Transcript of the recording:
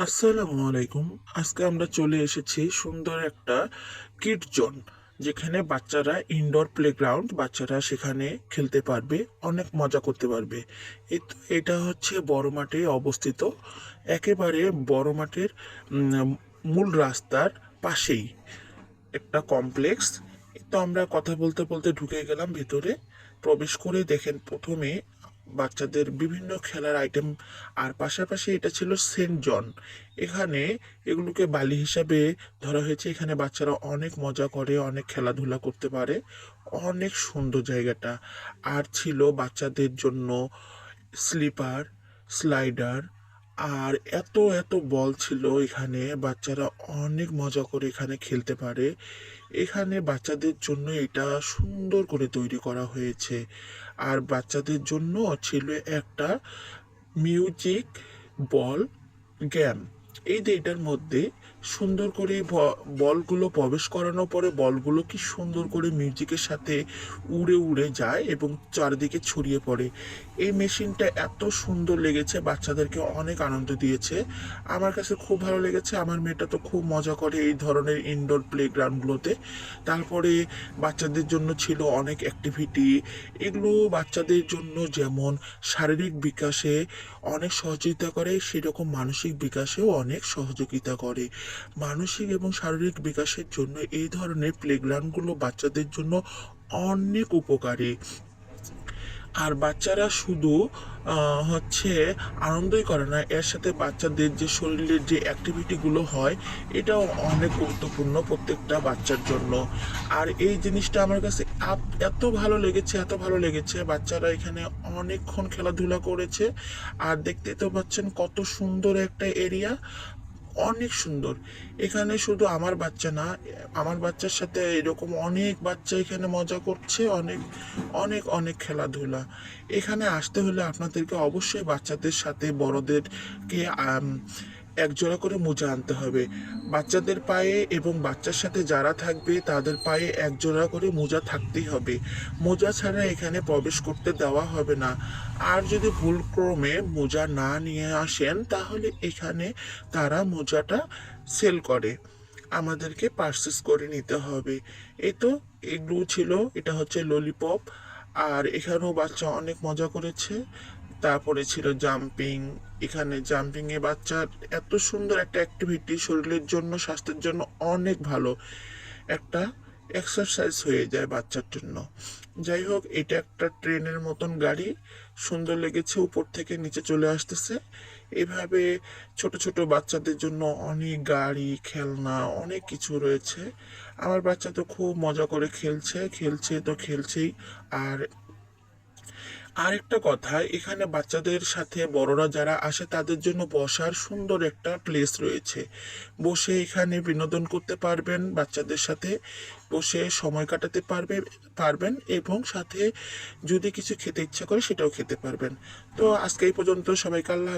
আসসালামু আলাইকুম। আজকে আমরা চলে এসেছি সুন্দর একটা কিড জোন, যেখানে বাচ্চারা ইনডোর প্লেগ্রাউন্ড, বাচ্চারা সেখানে খেলতে পারবে, অনেক মজা করতে পারবে। এটা হচ্ছে বড় মাঠে অবস্থিত, একেবারে বড় মাঠের মূল রাস্তার পাশেই একটা কমপ্লেক্স। তো আমরা কথা বলতে বলতে ঢুকে গেলাম ভিতরে। প্রবেশ করে দেখেন প্রথমে বাচ্চাদের বিভিন্ন খেলার আইটেম, আর পাশাপাশি এটা ছিল সেন্ট জন। এখানে এগুলোকে বালি হিসাবে ধরা হয়েছে। এখানে বাচ্চারা অনেক মজা করে, অনেক খেলাধুলা করতে পারে। অনেক সুন্দর জায়গাটা। আর ছিল বাচ্চাদের জন্য স্লিপার, স্লাইডার, আর এত এত বল ছিল এখানে। বাচ্চারা অনেক মজা করে এখানে খেলতে পারে। এখানে বাচ্চাদের জন্য এটা সুন্দর করে তৈরি করা হয়েছে। আর বাচ্চাদের জন্য ছিল একটা মিউজিক বল গেম। এই যে এটার মধ্যে সুন্দর করে বলগুলো প্রবেশ করানোর পরে বলগুলো কি সুন্দর করে মিউজিকের সাথে উড়ে উড়ে যায় এবং চারদিকে ছড়িয়ে পড়ে। এই মেশিনটা এত সুন্দর লেগেছে, বাচ্চাদেরকে অনেক আনন্দ দিয়েছে। আমার কাছে খুব ভালো লেগেছে। আমার মেয়েটা তো খুব মজা করে এই ধরনের ইনডোর প্লেগ্রাউন্ডগুলোতে। তারপরে বাচ্চাদের জন্য ছিল অনেক অ্যাক্টিভিটি। এগুলো বাচ্চাদের জন্য যেমন শারীরিক বিকাশে অনেক সহযোগিতা করে, সেরকম মানসিক বিকাশেও অনেক সহযোগিতা করে। মানসিক এবং শারীরিক বিকাশের জন্য এই ধরনের প্লেগ্রাউন্ডগুলো বাচ্চাদের জন্য অনেক উপকারী। আর বাচ্চারা শুধু হচ্ছে আনন্দই করে না, এর সাথে বাচ্চাদের যে শরীরের যে অ্যাক্টিভিটিগুলো হয়, এটাও অনেক গুরুত্বপূর্ণ প্রত্যেকটা বাচ্চার জন্য। আর এই জিনিসটা আমার কাছে এত ভালো লেগেছে, এত ভালো লেগেছে। বাচ্চারা এখানে অনেকক্ষণ খেলাধুলা করেছে। আর দেখতে তো পাচ্ছেন কত সুন্দর একটা এরিয়া, অনেক সুন্দর। এখানে শুধু আমার বাচ্চা না, আমার বাচ্চার সাথে এরকম অনেক বাচ্চা এখানে মজা করছে, অনেক অনেক অনেক খেলাধুলা। এখানে আসতে হলে আপনাদেরকে অবশ্যই বাচ্চাদের সাথে বড়দেরকে এক জোড়া করে মোজা আনতে হবে। বাচ্চাদের পায়ে এবং বাচ্চার সাথে যারা থাকবে তাদের পায়ে এক জোড়া করে মোজা থাকতেই হবে। মোজা ছাড়া এখানে প্রবেশ করতে দেওয়া হবে না। আর যদি ভুলক্রমে মোজা না নিয়ে আসেন, তাহলে এখানে তারা মোজাটা সেল করে, আমাদেরকে পারচেস করে নিতে হবে। এই তো, এগুলো ছিল। এটা হচ্ছে ললিপপ। আর এখানেও বাচ্চা অনেক মজা করেছে। তারপরে ছিল জাম্পিং। এখানে জাম্পিং এ বাচ্চার এত সুন্দর একটা অ্যাক্টিভিটি, শরীরের জন্য, স্বাস্থ্যের জন্য অনেক ভালো একটা এক্সারসাইজ হয়ে যায় বাচ্চার জন্য। যাই হোক, এটা একটা ট্রেনের মতন গাড়ি, সুন্দর লেগেছে। উপর থেকে নিচে চলে আসতেছে এভাবে। ছোট ছোট বাচ্চাদের জন্য অনেক গাড়ি, খেলনা, অনেক কিছু রয়েছে। আমার বাচ্চা তো খুব মজা করে খেলছে, খেলছে তো খেলছেই। আর আরেকটা কথা, এখানে বাচ্চাদের সাথে বড়রা যারা আসে তাদের জন্য বসার সুন্দর একটা প্লেস রয়েছে। বসে এখানে বিনোদন করতে পারবেন, বাচ্চাদের সাথে বসে সময় কাটাতে পারবেন এবং সাথে যদি কিছু খেতে ইচ্ছা করে সেটাও খেতে পারবেন। তো আজকে এই পর্যন্ত, সবাইকে আল্লাহ।